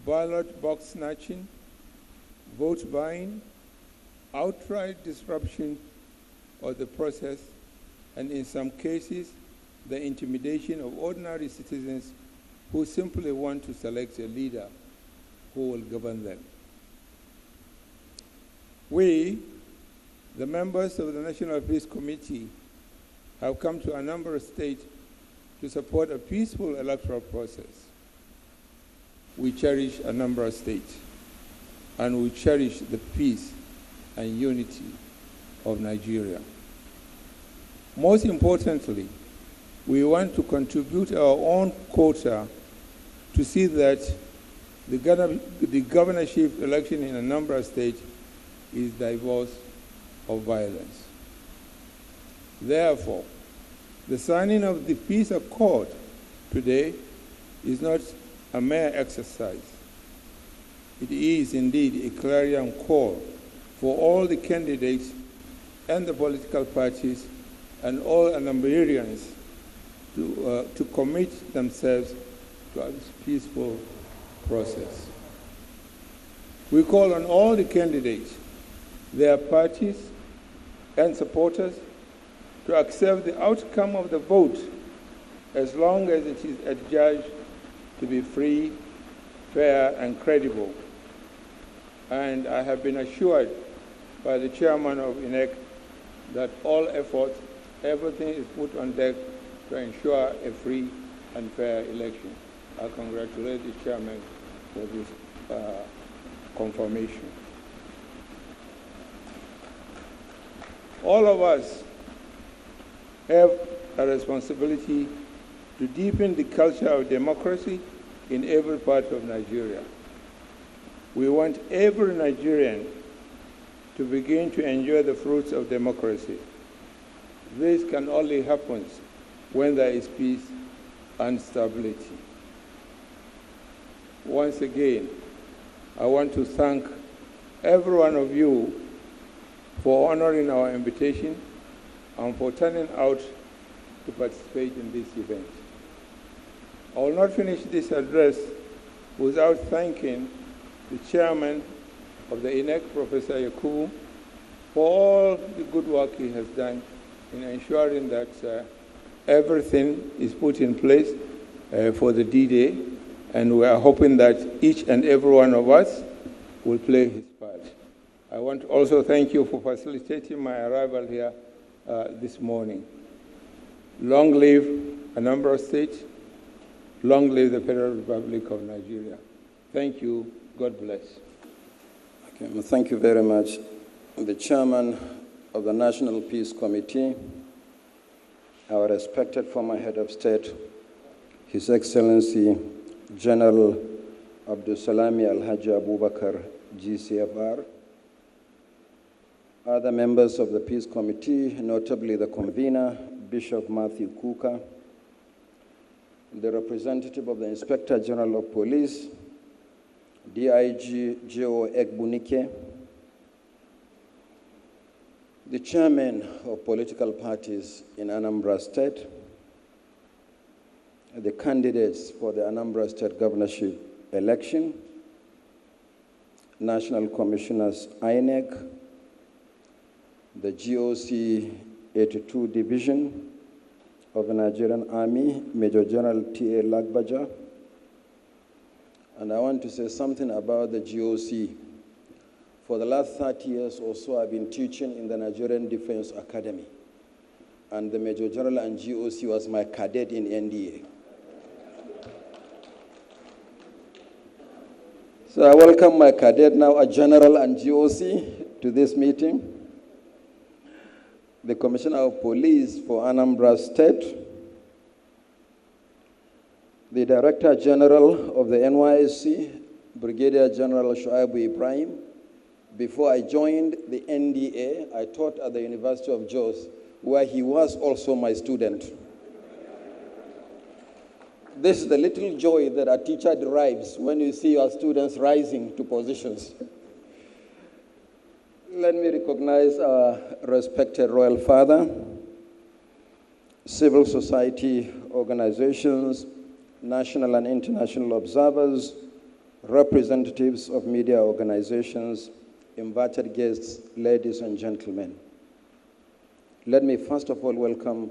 ballot box snatching, vote buying, outright disruption of the process, and in some cases, the intimidation of ordinary citizens who simply want to select a leader who will govern them. We, the members of the National Peace Committee, have come to Anambra State to support a peaceful electoral process. We cherish Anambra State, and we cherish the peace and unity of Nigeria. Most importantly, we want to contribute our own quota to see that the governorship election in Anambra State is divorced of violence. Therefore, the signing of the peace accord today is not a mere exercise. It is indeed a clarion call for all the candidates and the political parties and all Anambrians to commit themselves to a peaceful process. We call on all the candidates, their parties, and supporters to accept the outcome of the vote as long as it is adjudged to be free, fair, and credible. And I have been assured by the chairman of INEC that all efforts, everything is put on deck to ensure a free and fair election. I congratulate the chairman for this confirmation. All of us have a responsibility to deepen the culture of democracy in every part of Nigeria. We want every Nigerian to begin to enjoy the fruits of democracy. This can only happen when there is peace and stability. Once again, I want to thank every one of you for honoring our invitation and for turning out to participate in this event. I will not finish this address without thanking the chairman of the INEC, Professor Yakubu, for all the good work he has done in ensuring that everything is put in place for the D-Day, and we are hoping that each and every one of us will play his part. I want to also thank you for facilitating my arrival here this morning. Long live Anambra State. Long live the Federal Republic of Nigeria. Thank you. God bless. Okay, well, thank you very much. The chairman of the National Peace Committee, our respected former head of state, His Excellency General Abdulsalami Alhaji Abubakar, GCFR, other members of the Peace Committee, notably the convener, Bishop Matthew Kukah, the representative of the Inspector General of Police, DIG Joe Egbunike, the chairman of political parties in Anambra State, the candidates for the Anambra State governorship election, national commissioners INEC, the GOC 82 Division of the Nigerian Army, Major General T.A. Lagbaja. And I want to say something about the GOC. For the last 30 years or so, I've been teaching in the Nigerian Defense Academy. And the Major General and GOC was my cadet in NDA. So I welcome my cadet, now a general and GOC, to this meeting. The Commissioner of Police for Anambra State, the Director General of the NYSC, Brigadier General Shuaibu Ibrahim. Before I joined the NDA, I taught at the University of Jos, where he was also my student. This is the little joy that a teacher derives when you see your students rising to positions. Let me recognize our respected Royal Father, civil society organizations, national and international observers, representatives of media organizations, invited guests, ladies and gentlemen. Let me first of all welcome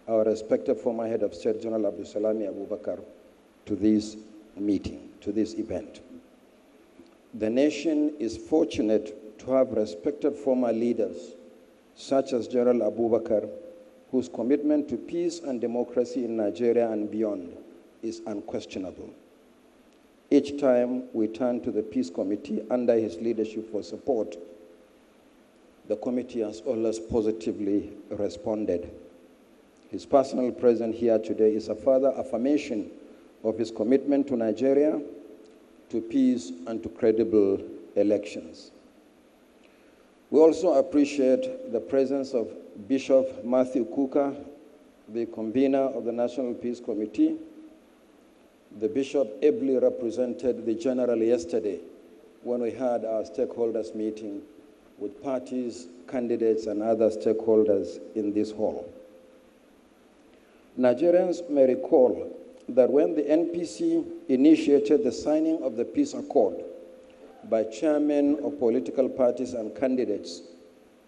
our respected former head of state, General Abdulsalami Abubakar, to this meeting, to this event. The nation is fortunate to have respected former leaders, such as General Abubakar, whose commitment to peace and democracy in Nigeria and beyond is unquestionable. Each time we turn to the Peace Committee under his leadership for support, the committee has always positively responded. His personal presence here today is a further affirmation of his commitment to Nigeria, to peace, and to credible elections. We also appreciate the presence of Bishop Matthew Kukah, the convener of the National Peace Committee. The bishop ably represented the general yesterday when we had our stakeholders meeting with parties, candidates, and other stakeholders in this hall. Nigerians may recall that when the NPC initiated the signing of the peace accord by chairmen of political parties and candidates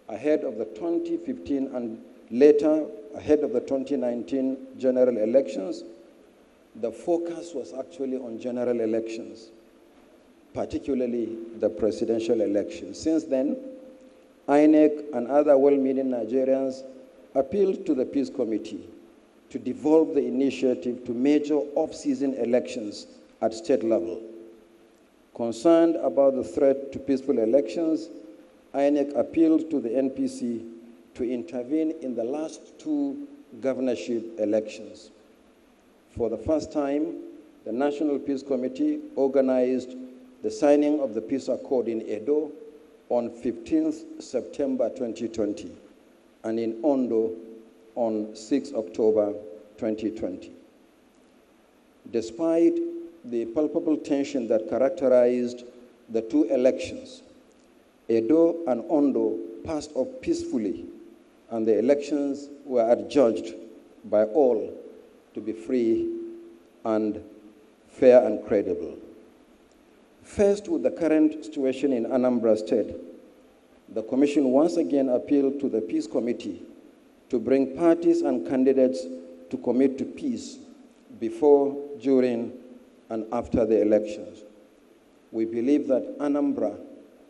ahead of the 2015 and later ahead of the 2019 general elections, the focus was actually on general elections, particularly the presidential election. Since then, INEC and other well-meaning Nigerians appealed to the Peace Committee to devolve the initiative to major off-season elections at state level. Concerned about the threat to peaceful elections, INEC appealed to the NPC to intervene in the last two governorship elections. For the first time, the National Peace Committee organized the signing of the peace accord in Edo on 15th September 2020 and in Ondo on 6 October 2020. Despite the palpable tension that characterized the two elections, Edo and Ondo passed off peacefully, and the elections were adjudged by all to be free and fair and credible. Faced with the current situation in Anambra State, the Commission once again appealed to the Peace Committee to bring parties and candidates to commit to peace before, during, and after the elections. We believe that Anambra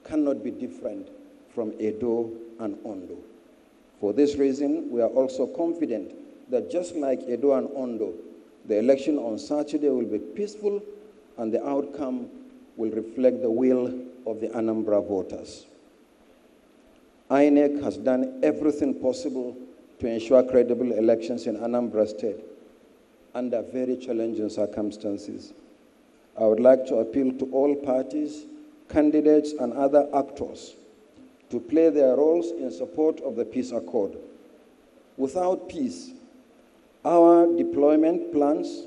cannot be different from Edo and Ondo. For this reason, we are also confident that just like Edo and Ondo, the election on Saturday will be peaceful and the outcome will reflect the will of the Anambra voters. INEC has done everything possible to ensure credible elections in Anambra State under very challenging circumstances. I would like to appeal to all parties, candidates, and other actors to play their roles in support of the peace accord. Without peace, our deployment plans,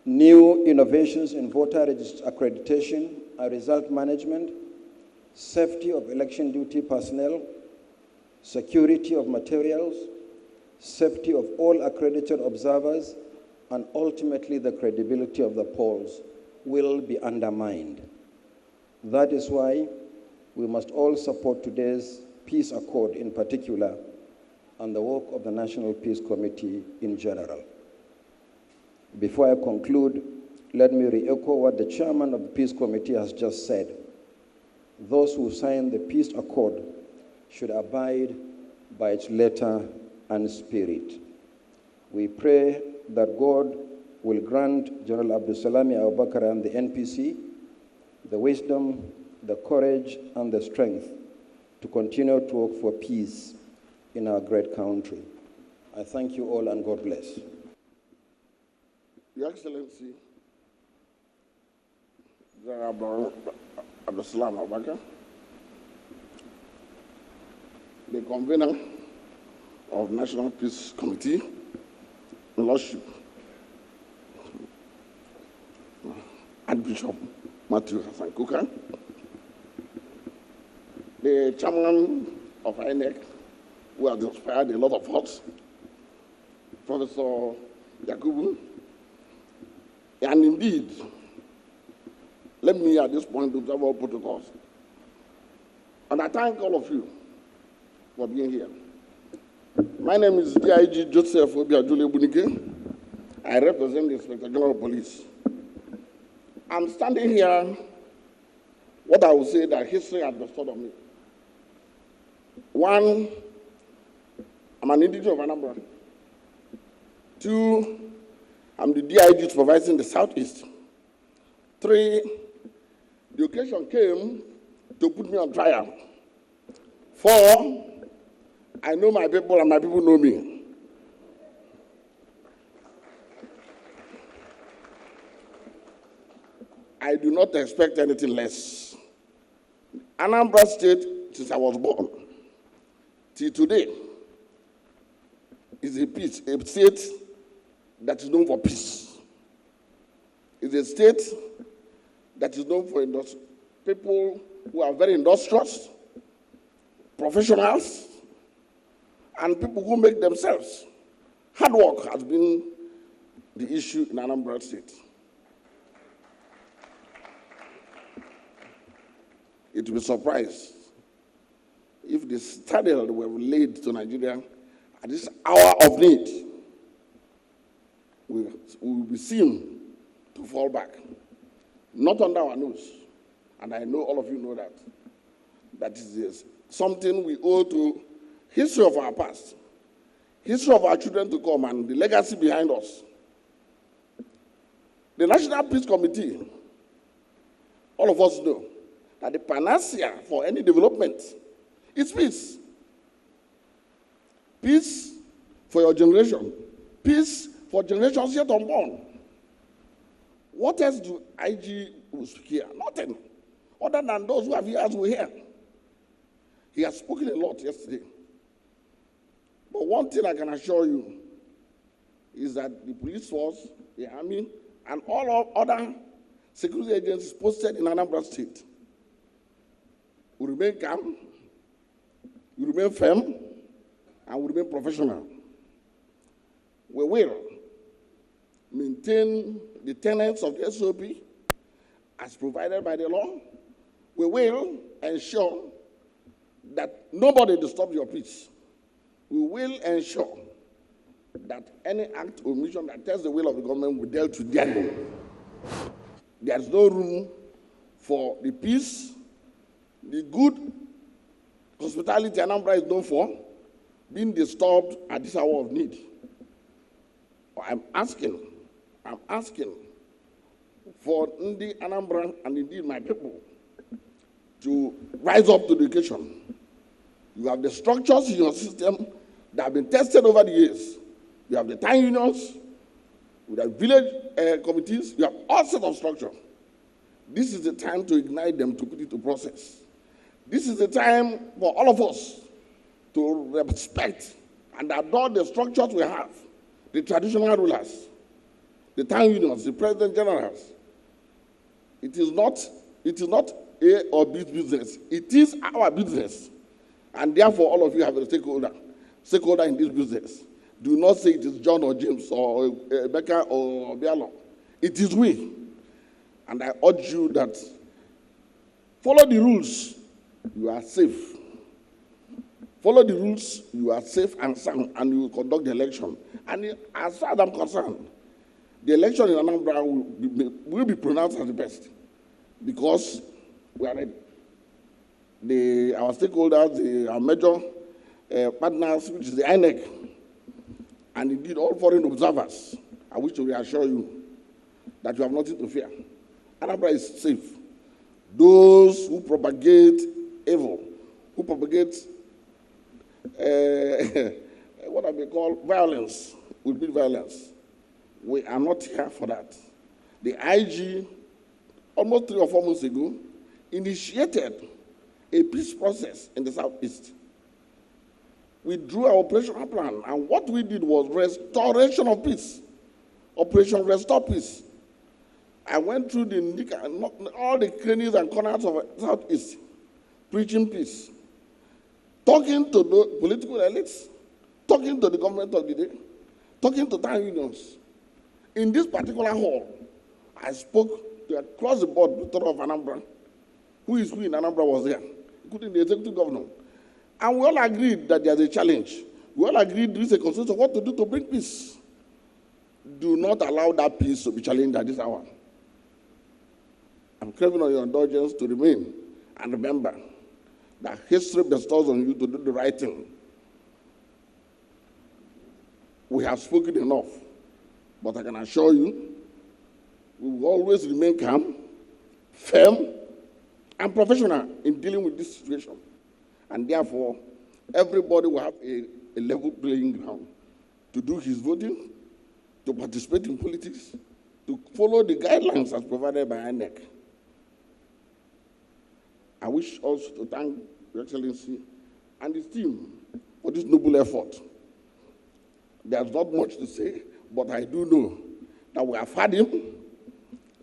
new innovations in voter accreditation and result management, safety of election duty personnel, security of materials, safety of all accredited observers, and ultimately the credibility of the polls will be undermined. That is why we must all support today's peace accord in particular and the work of the National Peace Committee in general. Before I conclude, let me re-echo what the chairman of the Peace Committee has just said. Those who sign the peace accord should abide by its letter and spirit. We pray that God will grant General Abdulsalami Abubakar and the NPC the wisdom, the courage, and the strength to continue to work for peace in our great country. I thank you all and God bless. Your Excellency, General Abdulsalami Abubakar, the convener of National Peace Committee, Lordship, Archbishop Matthew Kukah, the chairman of INEC, who has inspired a lot of us, Professor Yakubu, and indeed, let me at this point observe all protocols. And I thank all of you for being here. My name is DIG Joseph Obiajule Bunike. I represent the Inspector General of Police. I'm standing here, what I would say that history has bestowed on me. One, I'm an indigenous of Anambra. Two, I'm the DIG supervising the Southeast. Three, the occasion came to put me on trial. Four, I know my people and my people know me. I do not expect anything less. Anambra State, since I was born, till today, is a state that is known for peace. It's a state that is known for people who are very industrious, professionals, and people who make themselves. Hard work has been the issue in Anambra State. It will be surprised if the standard we have laid to Nigeria at this hour of need will be seen to fall back. Not under our nose. And I know all of you know that. That is something we owe to history of our past, history of our children to come, and the legacy behind us. The National Peace Committee, all of us know that the panacea for any development is peace. Peace for your generation. Peace for generations yet unborn. What else do IG speak here? Nothing. Other than those who have ears will hear. He has spoken a lot yesterday. But one thing I can assure you is that the police force, the army, and all other security agencies posted in Anambra State will remain calm, will remain firm, and will remain professional. We will maintain the tenets of the SOP as provided by the law. We will ensure that nobody disturbs your peace. We will ensure that any act or mission that tests the will of the government will be dealt with dignity. There is no room for the peace, the good hospitality Anambra is known for, being disturbed at this hour of need. I'm asking for Ndi Anambra and indeed my people to rise up to the occasion. You have the structures in your system that have been tested over the years. You have the town unions, you have village committees, you have all sorts of structure. This is the time to ignite them, to put it to process. This is the time for all of us to respect and adore the structures we have, the traditional rulers, the town unions, the president generals. It is not A or B's business. It is our business. And therefore, all of you have a stakeholder in this business. Do not say it is John or James or Becca or Bialo. It is we. And I urge you that follow the rules, you are safe. Follow the rules, you are safe and sound, and you will conduct the election. And as far as I'm concerned, the election in Anambra will be pronounced as the best because we are ready. Our stakeholders, our major partners, which is the INEC, and indeed all foreign observers, I wish to reassure you that you have nothing to fear. Anambra is safe. Those who propagate evil, who propagate what I may call violence, will be violence. We are not here for that. The IG, almost 3 or 4 months ago, initiated a peace process in the Southeast. We drew our operational plan, and what we did was restoration of peace. Operation Restore Peace. I went through all the crannies and corners of the Southeast, preaching peace, talking to the political elites, talking to the government of the day, talking to town unions. In this particular hall, I spoke across the board, the of Anambra, who is who in Anambra was there, including the executive governor. And we all agreed that there's a challenge. We all agreed there is a consensus of what to do to bring peace. Do not allow that peace to be challenged at this hour. I'm craving on your indulgence to remain and remember that history bestows on you to do the right thing. We have spoken enough, but I can assure you, we will always remain calm, firm, and professional in dealing with this situation. And therefore, everybody will have a level playing ground to do his voting, to participate in politics, to follow the guidelines as provided by INEC. I wish also to thank Your Excellency and his team for this noble effort. There's not much to say, but I do know that we have had him.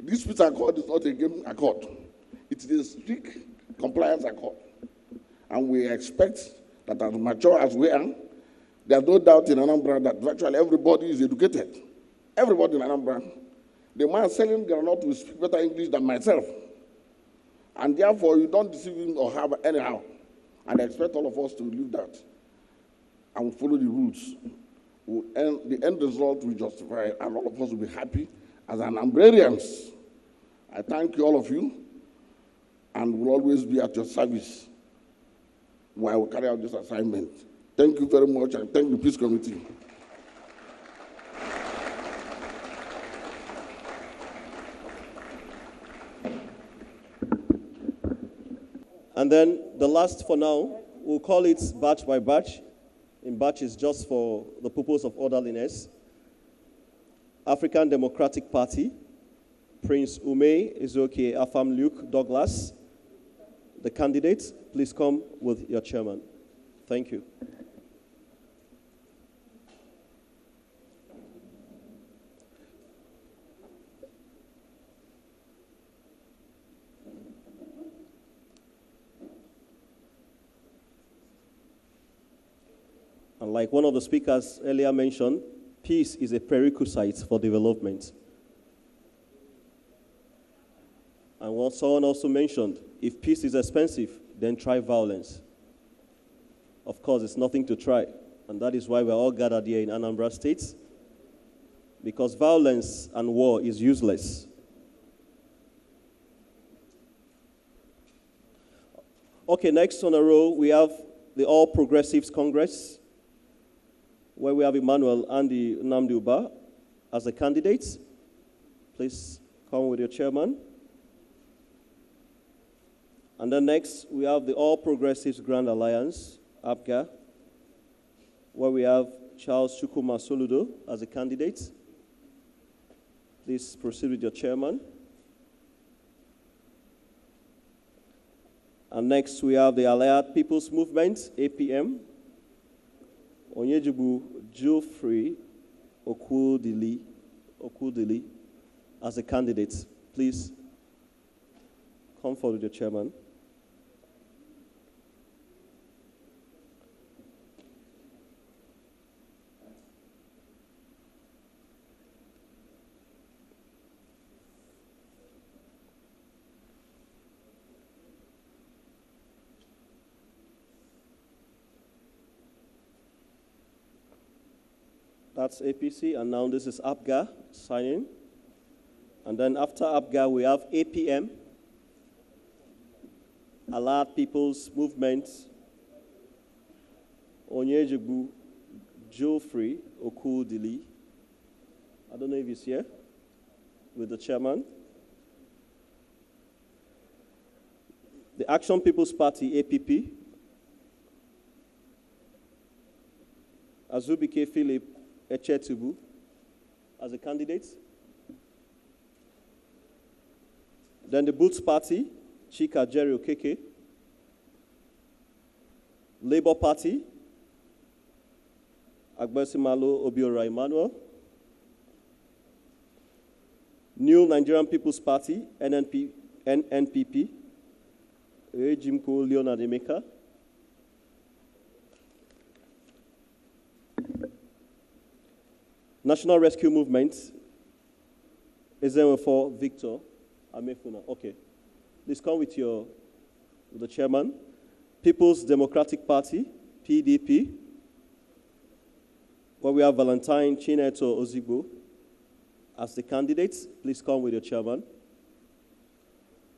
This peace accord is not a game accord. It is a strict compliance accord. And we expect that as mature as we are, there's no doubt in Anambra that virtually everybody is educated. Everybody in Anambra. The man selling granite will speak better English than myself. And therefore, you don't deceive him or have anyhow. And I expect all of us to leave that and follow the rules. The end result will justify, and all of us will be happy as Anambrarians. I thank you, all of you, and will always be at your service while we carry out this assignment. Thank you very much, and thank the Peace Committee. And then the last for now, we'll call it batch by batch. In batches just for the purpose of orderliness. African Democratic Party, Prince Ume Ezeokie Afam Luke Douglas. The candidates, please come with your chairman. Thank you. And like one of the speakers earlier mentioned, peace is a prerequisite for development. And what someone also mentioned, if peace is expensive, then try violence. Of course, it's nothing to try. And that is why we're all gathered here in Anambra State. Because violence and war is useless. Okay, next on the row, we have the All Progressives Congress, where we have Emmanuel Andy Namdiuba as a candidate. Please come with your chairman. And then next, we have the All Progressives Grand Alliance, APGA, where we have Charles Chukwuma Soludo as a candidate. Please proceed with your chairman. And next, we have the Allied People's Movement, APM, Onyejibu Geoffrey Okudili as a candidate. Please come forward with your chairman. That's APC, and now this is APGA signing. And then after APGA, we have APM, Allied People's Movement, Onyejibu Geoffrey Okudili. I don't know if he's here with the chairman. The Action People's Party, APP, Azubike Philip Echetubu as a candidate. Then the Boots Party, Chika Jerry Okeke. Labour Party, Agbesimalo Obiora Emmanuel. New Nigerian People's Party, NNPP, Jimko Leonard Emeka. National Rescue Movement, Ezenwefo Victor Amefuna. Okay. Please come with the chairman. People's Democratic Party, PDP, where we have Valentine Chineto Ozigbo as the candidates. Please come with your chairman.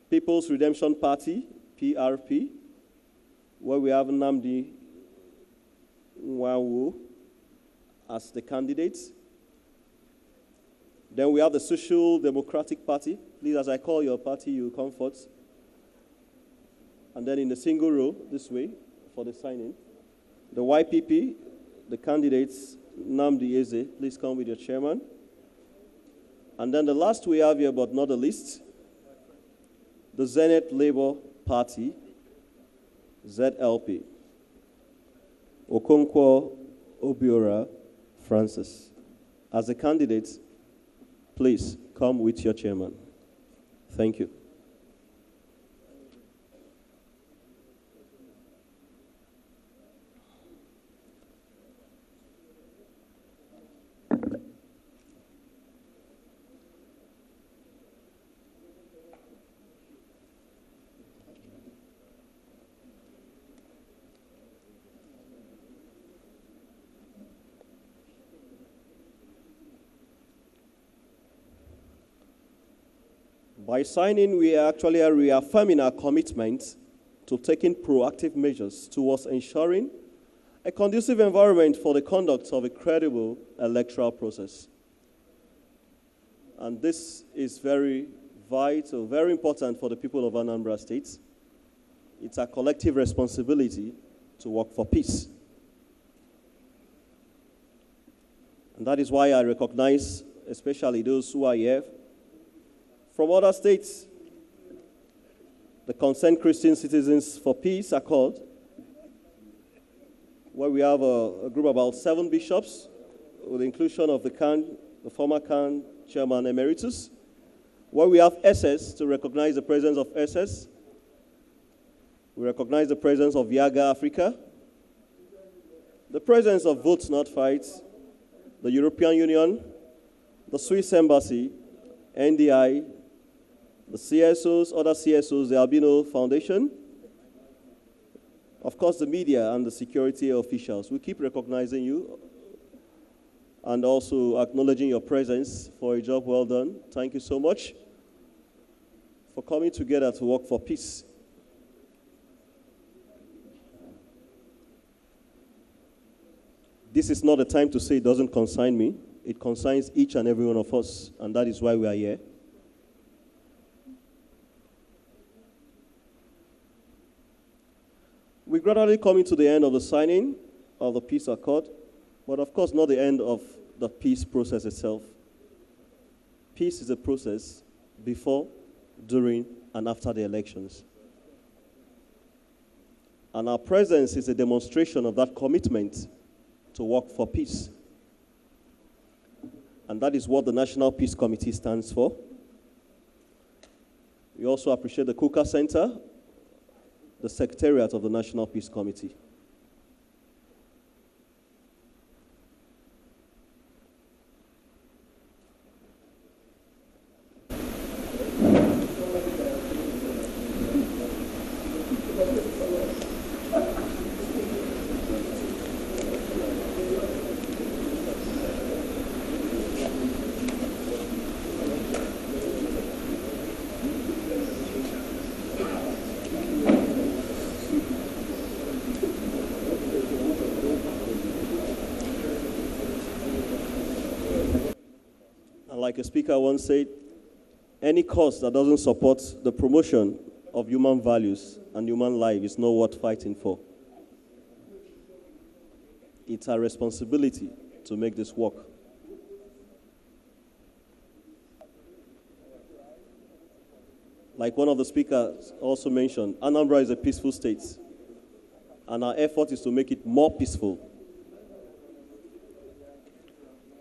People's Redemption Party, PRP, where we have Nnamdi Nwawu as the candidates. Then we have the Social Democratic Party. Please, as I call your party, you come forth. And then in the single row, this way, for the sign-in. The YPP, the candidates, Nnamdi Eze, please come with your chairman. And then the last we have here, but not the least, the Zenith Labour Party, ZLP, Okonkwo Obiora Francis. As a candidate, please come with your chairman. Thank you. By signing, we are actually reaffirming our commitment to taking proactive measures towards ensuring a conducive environment for the conduct of a credible electoral process. And this is very vital, very important for the people of Anambra State. It's our collective responsibility to work for peace. And that is why I recognize, especially those who are here from other states, the Concerned Christian Citizens for Peace Accord, where we have a group of about 7 bishops, with the inclusion of the former CAN Chairman Emeritus, where we have SS to recognize the presence of SS. We recognize the presence of Yaga Africa, the presence of Votes Not Fights, the European Union, the Swiss Embassy, NDI, the CSOs, other CSOs, the Albino Foundation, of course the media and the security officials. We keep recognizing you and also acknowledging your presence for a job well done. Thank you so much for coming together to work for peace. This is not a time to say it doesn't concern me. It concerns each and every one of us, and that is why we are here. We're gradually coming to the end of the signing of the peace accord, but of course not the end of the peace process itself. Peace is a process before, during, and after the elections. And our presence is a demonstration of that commitment to work for peace. And that is what the National Peace Committee stands for. We also appreciate the Kukah Center, the Secretariat of the National Peace Committee. Like a speaker once said, any cause that doesn't support the promotion of human values and human life is not worth fighting for. It's our responsibility to make this work. Like one of the speakers also mentioned, Anambra is a peaceful state, and our effort is to make it more peaceful.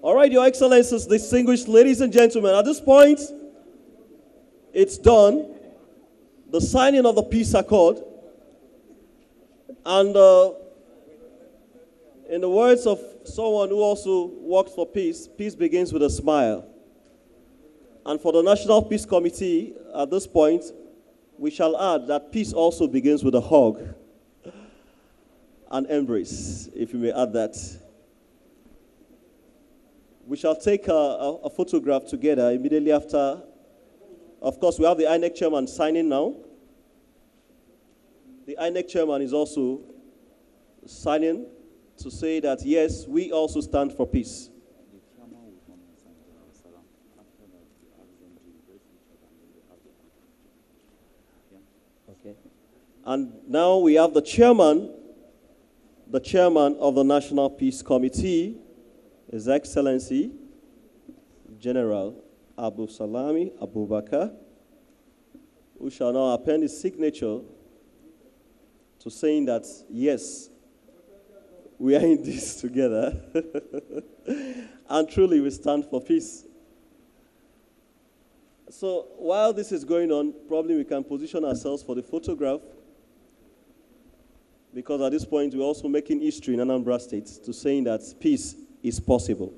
All right, Your Excellencies, distinguished ladies and gentlemen, at this point, it's done. The signing of the peace accord. And in the words of someone who also works for peace, peace begins with a smile. And for the National Peace Committee, at this point, we shall add that peace also begins with a hug, an embrace, if you may add that. We shall take a photograph together immediately after. Of course, we have the INEC chairman signing now. The INEC chairman is also signing to say that, yes, we also stand for peace. Okay. And now we have the chairman of the National Peace Committee, His Excellency General Abu Salami Abubakar, who shall now append his signature to saying that, yes, we are in this together, and truly we stand for peace. So while this is going on, probably we can position ourselves for the photograph, because at this point we're also making history in Anambra State to saying that peace is possible.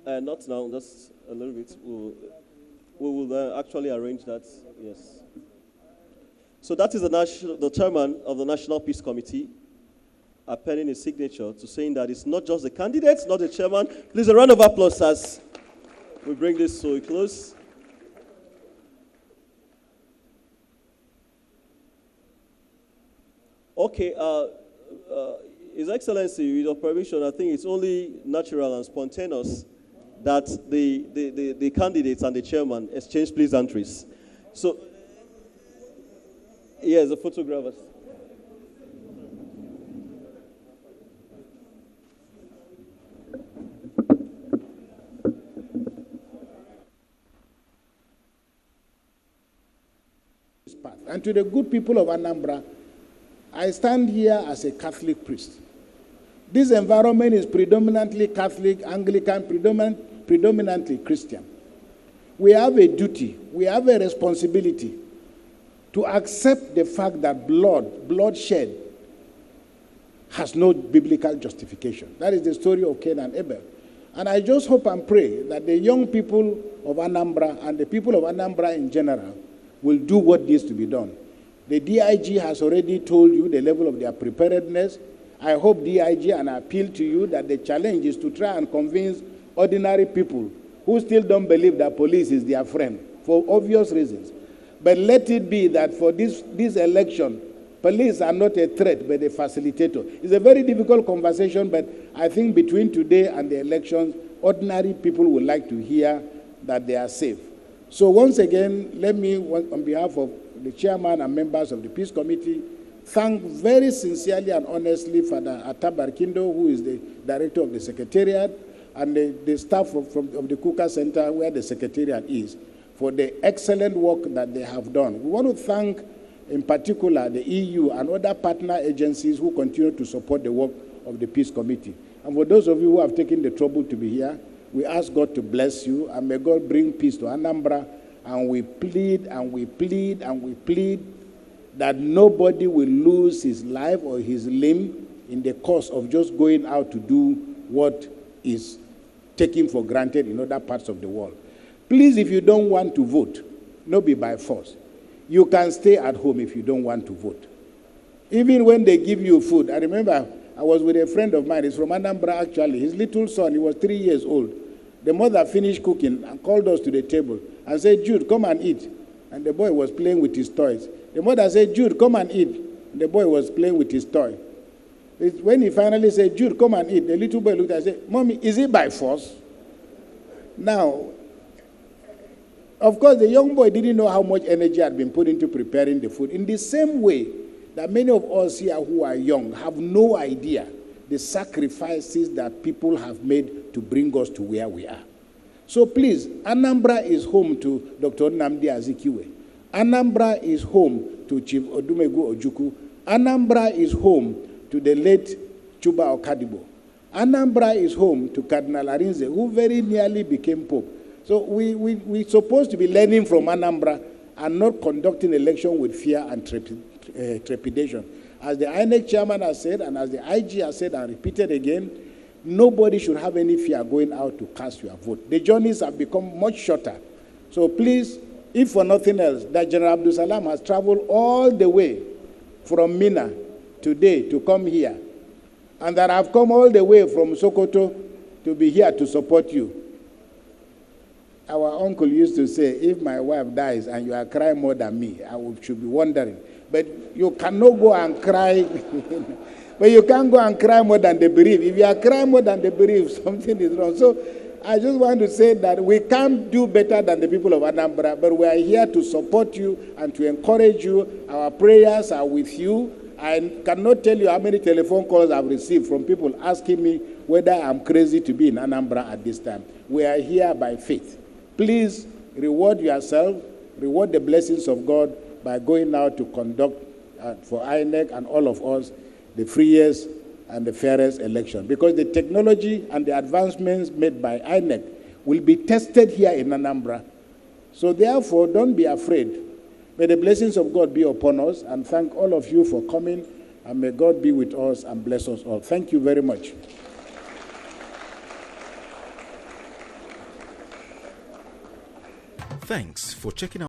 Not now, just a little bit. We will actually arrange that, yes. So that is the chairman of the National Peace Committee appending his signature to saying that it's not just the candidates, not the chairman. Please, a round of applause as we bring this to a close. Okay, His Excellency, with your permission, I think it's only natural and spontaneous that the candidates and the chairman exchange pleasantries. So, yes, the photographers. And to the good people of Anambra, I stand here as a Catholic priest. This environment is predominantly Catholic, Anglican, predominantly Christian. We have a duty, we have a responsibility to accept the fact that bloodshed has no biblical justification. That is the story of Cain and Abel. And I just hope and pray that the young people of Anambra and the people of Anambra in general will do what needs to be done. The DIG has already told you the level of their preparedness. I hope DIG, and I appeal to you that the challenge is to try and convince ordinary people who still don't believe that police is their friend for obvious reasons. But let it be that for this election, police are not a threat but a facilitator. It's a very difficult conversation, but I think between today and the elections, ordinary people would like to hear that they are safe. So once again, let me, on behalf of the chairman and members of the Peace Committee, thank very sincerely and honestly Father Atabarkindo, who is the director of the Secretariat, and the staff of the Kukah Center, where the Secretariat is, for the excellent work that they have done. We want to thank, in particular, the EU and other partner agencies who continue to support the work of the Peace Committee. And for those of you who have taken the trouble to be here, we ask God to bless you, and may God bring peace to Anambra. And we plead and we plead and we plead that nobody will lose his life or his limb in the course of just going out to do what is taken for granted in other parts of the world. Please, if you don't want to vote, not be by force. You can stay at home if you don't want to vote. Even when they give you food, I remember I was with a friend of mine, he's from Anambra actually. His little son, he was 3 years old. The mother finished cooking and called us to the table and said, Jude, come and eat. And the boy was playing with his toys. The mother said, Jude, come and eat. And the boy was playing with his toy. When he finally said, Jude, come and eat, the little boy looked at and said, Mommy, is it by force? Now, of course, the young boy didn't know how much energy had been put into preparing the food. In the same way that many of us here who are young have no idea the sacrifices that people have made to bring us to where we are. So please, Anambra is home to Dr. Nnamdi Azikiwe. Anambra is home to Chief Odumegwu Ojukwu. Anambra is home to the late Chuba Okadibo. Anambra is home to Cardinal Arinze, who very nearly became Pope. So we're supposed to be learning from Anambra and not conducting election with fear and trepidation. As the INEC chairman has said, and as the IG has said and repeated again, Nobody should have any fear going out to cast your vote. The journeys have become much shorter. So please, if for nothing else, that General Abdul Salam has traveled all the way from Mina today to come here, and that I've come all the way from Sokoto to be here to support you. Our uncle used to say, if my wife dies and you are crying more than me, should be wondering. But you cannot go and cry. But you can't go and cry more than the bereaved. If you are crying more than the bereaved, something is wrong. So I just want to say that we can't do better than the people of Anambra, but we are here to support you and to encourage you. Our prayers are with you. I cannot tell you how many telephone calls I've received from people asking me whether I'm crazy to be in Anambra at this time. We are here by faith. Please reward yourself, reward the blessings of God by going out to conduct for INEC and all of us the freest and the fairest election. Because the technology and the advancements made by INEC will be tested here in Anambra. So therefore, don't be afraid. May the blessings of God be upon us, and thank all of you for coming, and may God be with us and bless us all. Thank you very much. Thanks for checking out